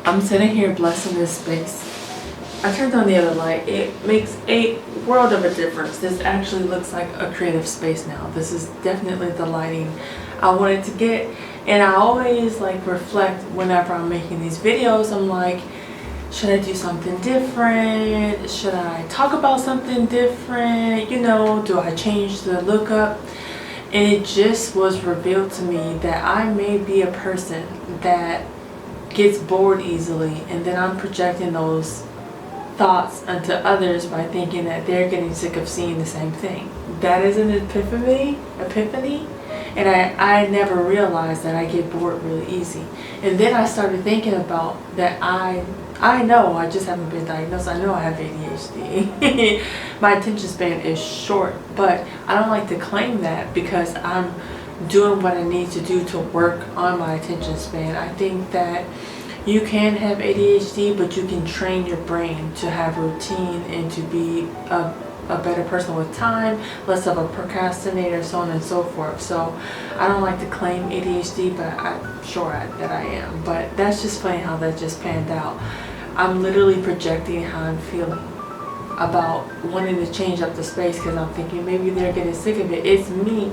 I'm sitting here blessing this space. I turned on the other light. It makes a world of a difference. This actually looks like a creative space now. This is definitely the lighting I wanted to get. And I always like reflect whenever I'm making these videos. I'm like, should I do something different? Should I talk about something different? You know, do I change the look up? And it just was revealed to me that I may be a person that gets bored easily, and then I'm projecting those thoughts onto others by thinking that they're getting sick of seeing the same thing. That is an epiphany, and I never realized that I get bored really easy. And then I started thinking about that I know, I just haven't been diagnosed. I know I have ADHD. My attention span is short, but I don't like to claim that because I'm doing what I need to do to work on my attention span. I think that you can have ADHD, but you can train your brain to have routine and to be a better person with time, less of a procrastinator, so on and so forth. So I don't like to claim ADHD, but I'm sure that I am. But that's just funny how that just panned out. I'm literally projecting how I'm feeling about wanting to change up the space because I'm thinking maybe they're getting sick of it. It's me.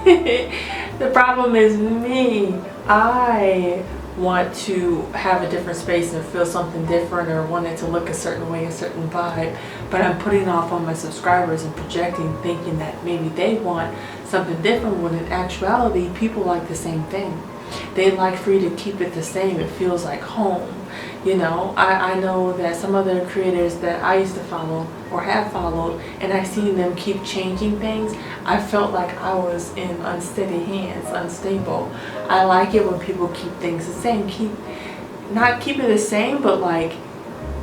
The problem is me. I want to have a different space and feel something different, or want it to look a certain way, a certain vibe, but I'm putting off on my subscribers and projecting, thinking that maybe they want something different, when in actuality people like the same thing. They like for you to keep it the same. It feels like home. You know, I know that some other creators that I used to follow or have followed, and I've seen them keep changing things, I felt like I was in unsteady hands, unstable. I like it when people keep things the same. Not keep it the same, but like,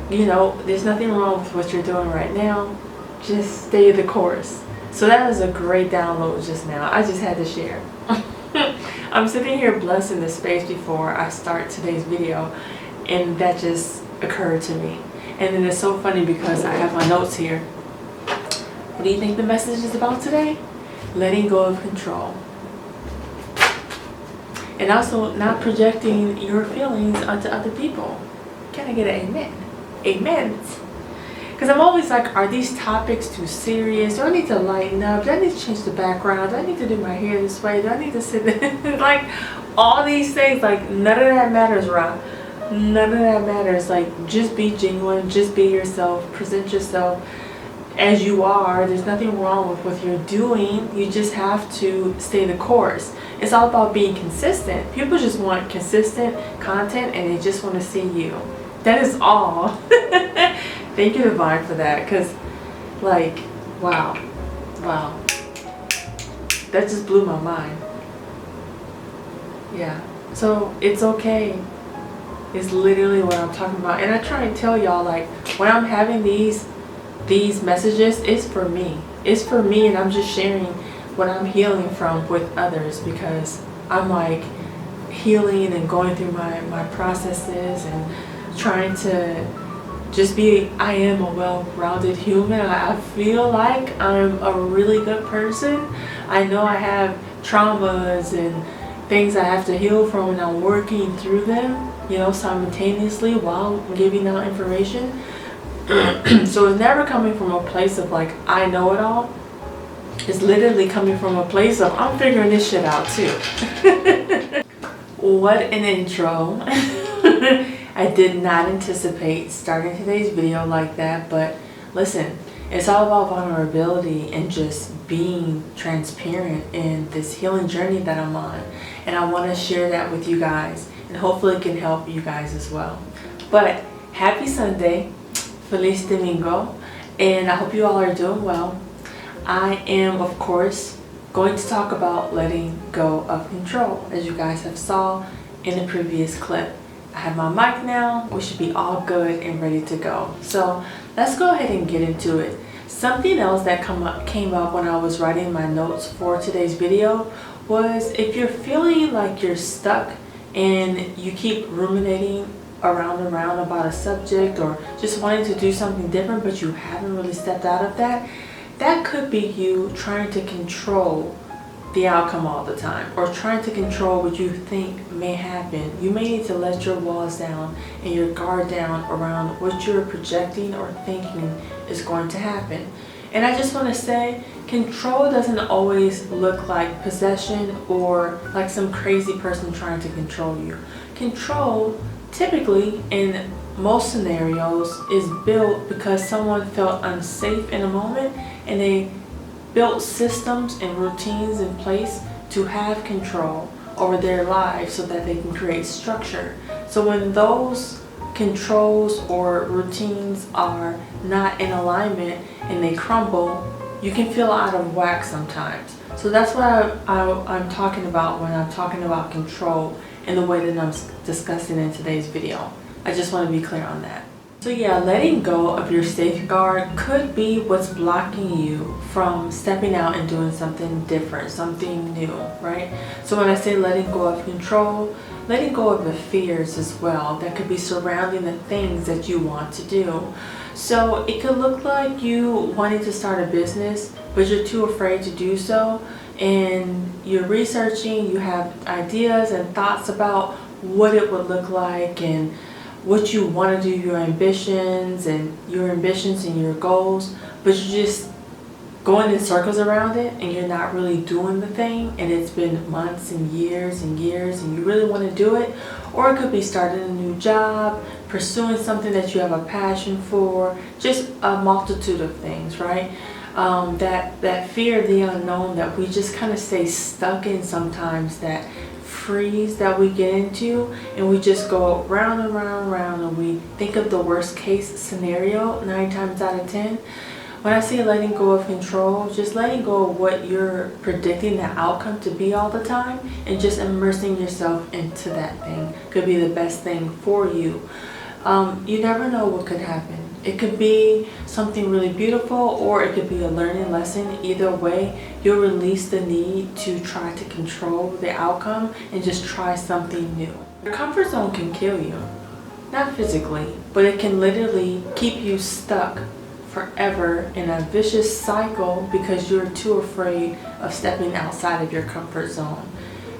you know, there's nothing wrong with what you're doing right now. Just stay the course. So that was a great download just now. I just had to share. I'm sitting here blessing the space before I start today's video, and that just occurred to me. And then it's so funny because I have my notes here. What do you think the message is about today? Letting go of control. And also not projecting your feelings onto other people. Can I get an amen? Amen. Because I'm always like, are these topics too serious? Do I need to lighten up? Do I need to change the background? Do I need to do my hair this way? Do I need to sit there? Like, all these things, like, none of that matters, Rob. None of that matters. Like, just be genuine, just be yourself, present yourself as you are. There's nothing wrong with what you're doing. You just have to stay the course. It's all about being consistent. People just want consistent content, and they just want to see you. That is all. Thank you, Divine, for that, because, like, wow. That just blew my mind. Yeah. So it's okay. It's literally what I'm talking about. And I try and tell y'all, like, when I'm having these messages, it's for me. It's for me, and I'm just sharing what I'm healing from with others, because I'm like healing and going through my processes and trying to just be, I am a well-rounded human. I feel like I'm a really good person. I know I have traumas and things I have to heal from, and I'm working through them, you know, simultaneously while giving out information. So it's never coming from a place of like, I know it all. It's literally coming from a place of, I'm figuring this shit out too. What an intro. I did not anticipate starting today's video like that, but listen, it's all about vulnerability and just being transparent in this healing journey that I'm on. And I want to share that with you guys, and hopefully it can help you guys as well. But happy Sunday, Feliz Domingo, and I hope you all are doing well. I am, of course, going to talk about letting go of control, as you guys have saw in the previous clip. I have my mic now. We should be all good and ready to go. So let's go ahead and get into it. Something else that came up when I was writing my notes for today's video was, if you're feeling like you're stuck and you keep ruminating around and around about a subject, or just wanting to do something different but you haven't really stepped out of that, that could be you trying to control the outcome all the time, or trying to control what you think may happen. You may need to let your walls down and your guard down around what you're projecting or thinking is going to happen. And I just want to say, control doesn't always look like possession or like some crazy person trying to control you. Control, typically in most scenarios, is built because someone felt unsafe in a moment and they built systems and routines in place to have control over their lives so that they can create structure. So when those controls or routines are not in alignment and they crumble, you can feel out of whack sometimes. So that's what I'm talking about when I'm talking about control in the way that I'm discussing in today's video. I just want to be clear on that. So yeah, letting go of your safeguard could be what's blocking you from stepping out and doing something different, something new, right? So when I say letting go of control, letting go of the fears as well that could be surrounding the things that you want to do. So it could look like you wanting to start a business, but you're too afraid to do so, and you're researching, you have ideas and thoughts about what it would look like and what you want to do, your ambitions and your goals, but you're just going in circles around it and you're not really doing the thing, and it's been months and years and you really want to do it. Or it could be starting a new job, pursuing something that you have a passion for, just a multitude of things, right? That fear of the unknown that we just kind of stay stuck in sometimes, that freeze that we get into, and we just go round and round and round, and we think of the worst case scenario 9 times out of 10. When I say letting go of control, just letting go of what you're predicting the outcome to be all the time and just immersing yourself into that thing could be the best thing for you. You never know what could happen. It could be something really beautiful, or it could be a learning lesson. Either way, you'll release the need to try to control the outcome and just try something new. Your comfort zone can kill you. Not physically, but it can literally keep you stuck forever in a vicious cycle because you're too afraid of stepping outside of your comfort zone.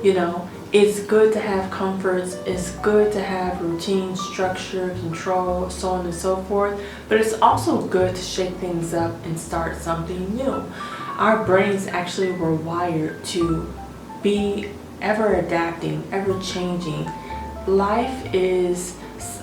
You know, it's good to have comforts, it's good to have routine, structure, control, so on and so forth, but it's also good to shake things up and start something new. Our brains actually were wired to be ever adapting, ever changing. Life is,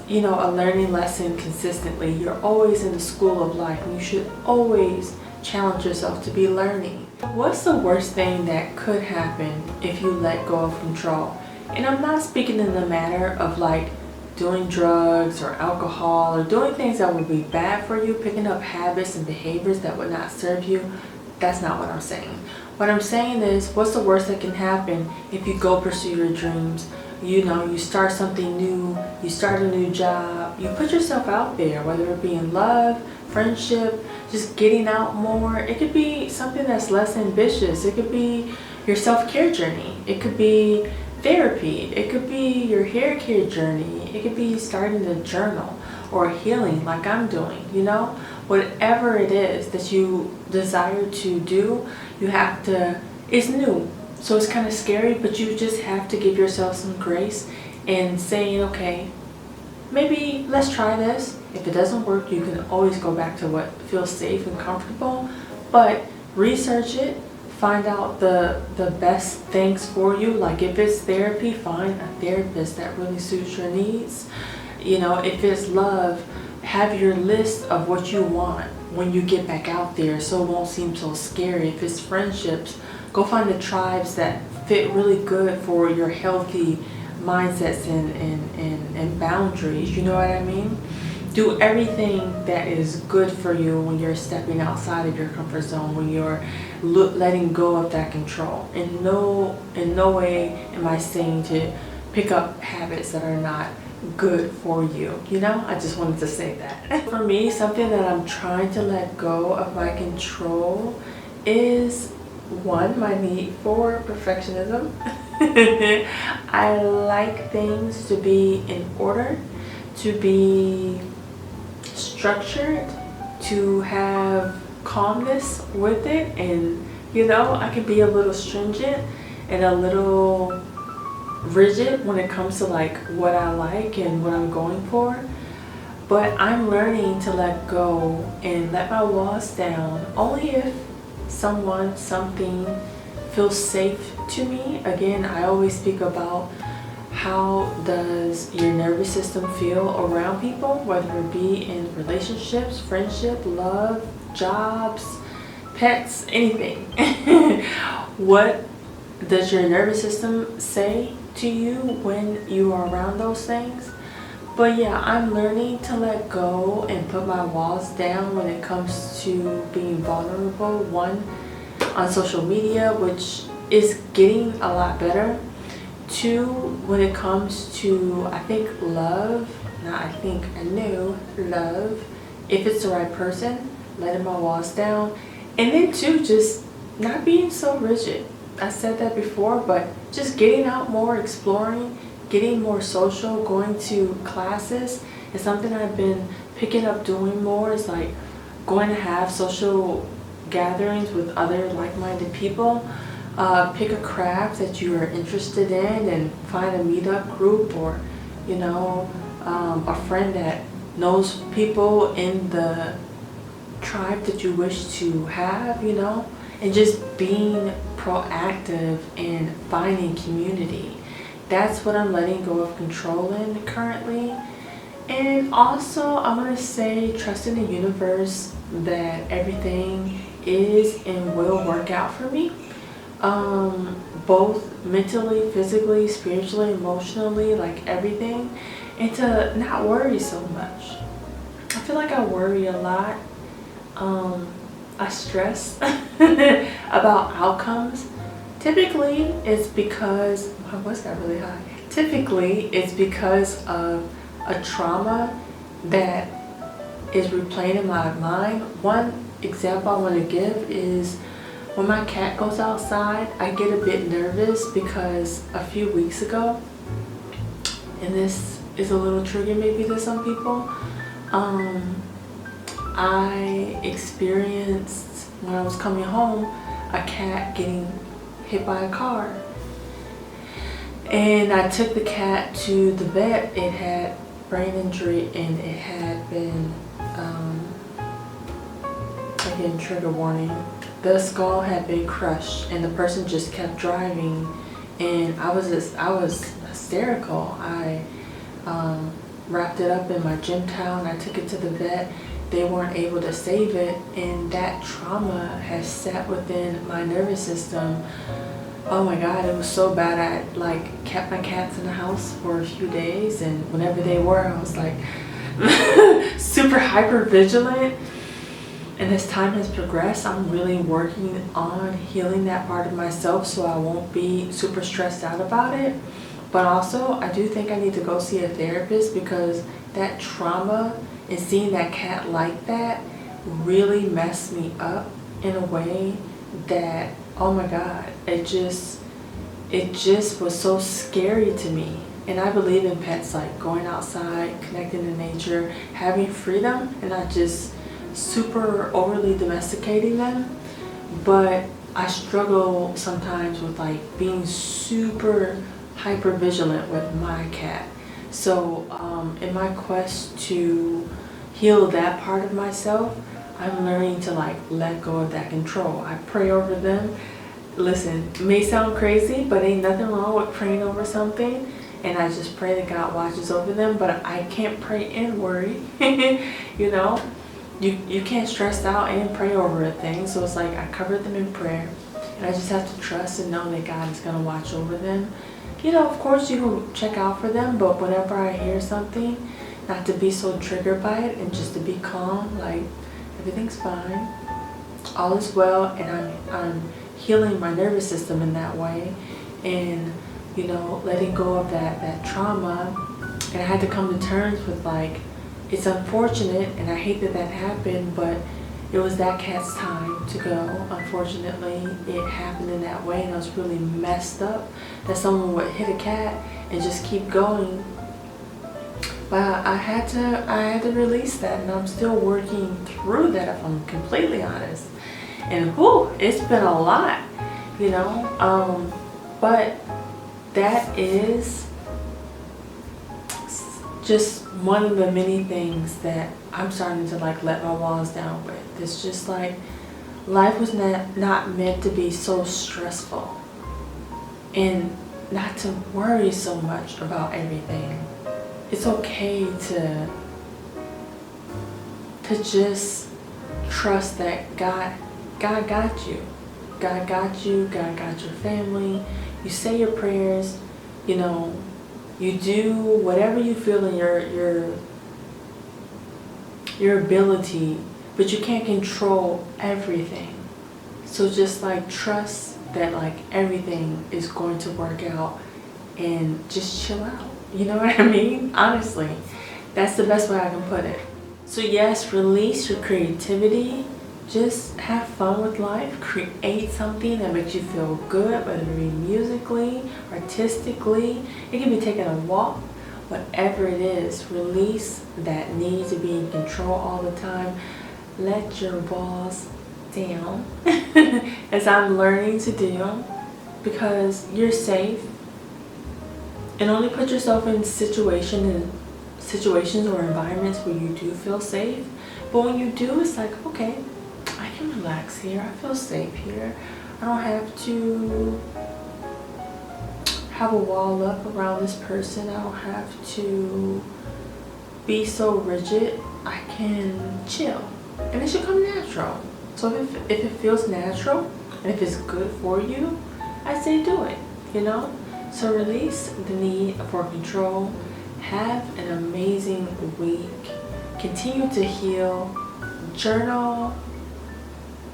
you know, a learning lesson consistently. You're always in the school of life, and you should always challenge yourself to be learning. What's the worst thing that could happen if you let go of control? And I'm not speaking in the matter of like doing drugs or alcohol or doing things that would be bad for you, picking up habits and behaviors that would not serve you. That's not what I'm saying. What I'm saying is, what's the worst that can happen if you go pursue your dreams? You know, you start something new, you start a new job, you put yourself out there, whether it be in love, friendship, just getting out more. It could be something that's less ambitious. It could be your self-care journey. It could be therapy. It could be your hair care journey. It could be starting a journal or healing like I'm doing, you know? Whatever it is that you desire to do, you have to, it's new. So it's kind of scary, but you just have to give yourself some grace and saying, okay, maybe let's try this. If it doesn't work, you can always go back to what feels safe and comfortable, but research it, find out the best things for you. Like if it's therapy, find a therapist that really suits your needs. You know, if it's love, have your list of what you want when you get back out there so it won't seem so scary. If it's friendships, go find the tribes that fit really good for your healthy mindsets and boundaries. You know what I mean? Do everything that is good for you when you're stepping outside of your comfort zone, when you're letting go of that control. In no way am I saying to pick up habits that are not good for you. You know, I just wanted to say that. For me, something that I'm trying to let go of my control is, one, my need for perfectionism. I like things to be in order, to be structured, to have calmness with it, and You know, I can be a little stringent and a little rigid when it comes to like what I like and what I'm going for. But I'm learning to let go and let my walls down only if someone, something feels safe to me. Again, I always speak about how does your nervous system feel around people, whether it be in relationships, friendship, love, jobs, pets, anything. What does your nervous system say to you when you are around those things? But yeah, I'm learning to let go and put my walls down when it comes to being vulnerable. One, on social media, which is getting a lot better. Two, when it comes to, I think, love, I knew love, if it's the right person, letting my walls down. And then two, just not being so rigid. I said that before, but just getting out more, exploring, getting more social, going to classes is something I've been picking up doing more. Is like going to have social gatherings with other like-minded people. Pick a craft that you are interested in and find a meetup group, or you know, a friend that knows people in the tribe that you wish to have, you know, and just being proactive and finding community. That's what I'm letting go of control in currently. And also, I'm going to say trust in the universe that everything is and will work out for me. Both mentally, physically, spiritually, emotionally, like everything. And to not worry so much. I feel like I worry a lot. I stress about outcomes. Typically, it's because, my voice got really high. Typically, it's because of a trauma that is replaying in my mind. One example I want to give is when my cat goes outside, I get a bit nervous because a few weeks ago, and this is a little trigger maybe to some people, I experienced, when I was coming home, a cat getting hit by a car. And I took the cat to the vet. It had brain injury and it had been, again, trigger warning, the skull had been crushed and the person just kept driving, and I was hysterical. I wrapped it up in my gym towel and I took it to the vet. They weren't able to save it, and that trauma has sat within my nervous system. Oh my God, it was so bad. I like kept my cats in the house for a few days, and whenever they were, I was like super hyper vigilant. And as time has progressed, I'm really working on healing that part of myself so I won't be super stressed out about it. But also, I do think I need to go see a therapist, because that trauma and seeing that cat like that really messed me up in a way that, oh my God, it just was so scary to me. And I believe in pets, like going outside, connecting to nature, having freedom, and not just super overly domesticating them. But I struggle sometimes with like being super hyper vigilant with my cat. So in my quest to heal that part of myself, I'm learning to like let go of that control. I pray over them. Listen, it may sound crazy, but ain't nothing wrong with praying over something. And I just pray that God watches over them, but I can't pray and worry. You know, you can't stress out and pray over a thing. So it's like I cover them in prayer, and I just have to trust and know that God is going to watch over them. You know, of course you can check out for them, but whenever I hear something, not to be so triggered by it and just to be calm, like everything's fine, all is well, and I'm healing my nervous system in that way, and you know, letting go of that trauma. And I had to come to terms with like, it's unfortunate and I hate that happened, but it was that cat's time to go. Unfortunately, it happened in that way, and I was really messed up that someone would hit a cat and just keep going. But I had to release that, and I'm still working through that, if I'm completely honest. And whew, it's been a lot, you know. But that is just one of the many things that I'm starting to like let my walls down with. It's just like life was not meant to be so stressful, and not to worry so much about everything. It's okay to just trust that God got you. God got you. God got your family. You say your prayers, you know, you do whatever you feel in your ability, but you can't control everything. So just like trust that like everything is going to work out, and just chill out. You know what I mean? Honestly, that's the best way I can put it. So yes, release your creativity. Just have fun with life. Create something that makes you feel good, whether it be musically, artistically. It can be taking a walk, whatever it is. Release that need to be in control all the time. Let your walls down, as I'm learning to do, because you're safe. And only put yourself in situations or environments where you do feel safe. But when you do, it's like, okay, I can relax here. I feel safe here. I don't have to have a wall up around this person. I don't have to be so rigid. I can chill. And it should come natural. So if it feels natural and if it's good for you, I say do it, you know? So release the need for control. Have an amazing week. Continue to heal. Journal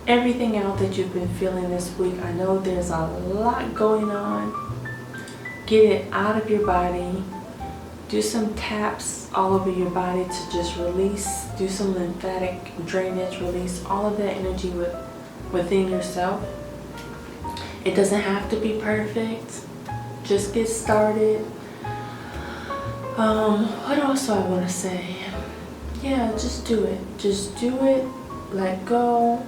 everything out that you've been feeling this week. I know there's a lot going on. Get it out of your body. Do some taps all over your body to just release. Do some lymphatic drainage. Release all of that energy within yourself. It doesn't have to be perfect. Just get started. What else do I want to say? Yeah, just do it. Just do it. Let go.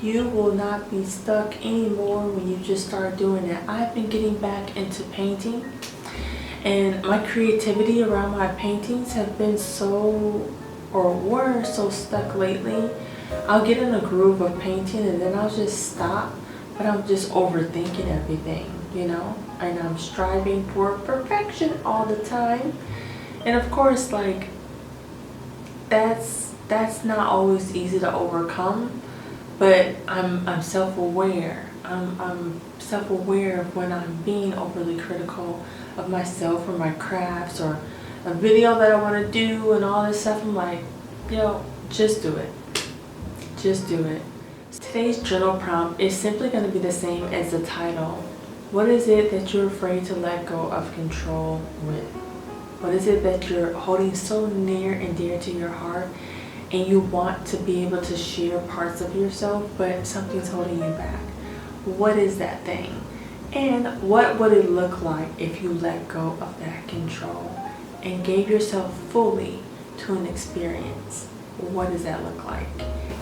You will not be stuck anymore when you just start doing it. I've been getting back into painting, and my creativity around my paintings have been were so stuck lately. I'll get in a groove of painting and then I'll just stop, but I'm just overthinking everything, you know, and I'm striving for perfection all the time. And of course, like, that's not always easy to overcome, but I'm self-aware. I'm self-aware of when I'm being overly critical of myself or my crafts or a video that I want to do and all this stuff. I'm like, yo, just do it. Just do it. Today's journal prompt is simply going to be the same as the title. What is it that you're afraid to let go of control with? What is it that you're holding so near and dear to your heart, and you want to be able to share parts of yourself, but something's holding you back? What is that thing? And what would it look like if you let go of that control and gave yourself fully to an experience? What does that look like?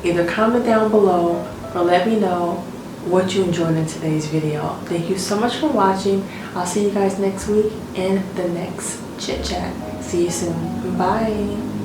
Either comment down below or let me know what you enjoyed in today's video. Thank you so much for watching. I'll see you guys next week in the next chit chat. See you soon. Bye.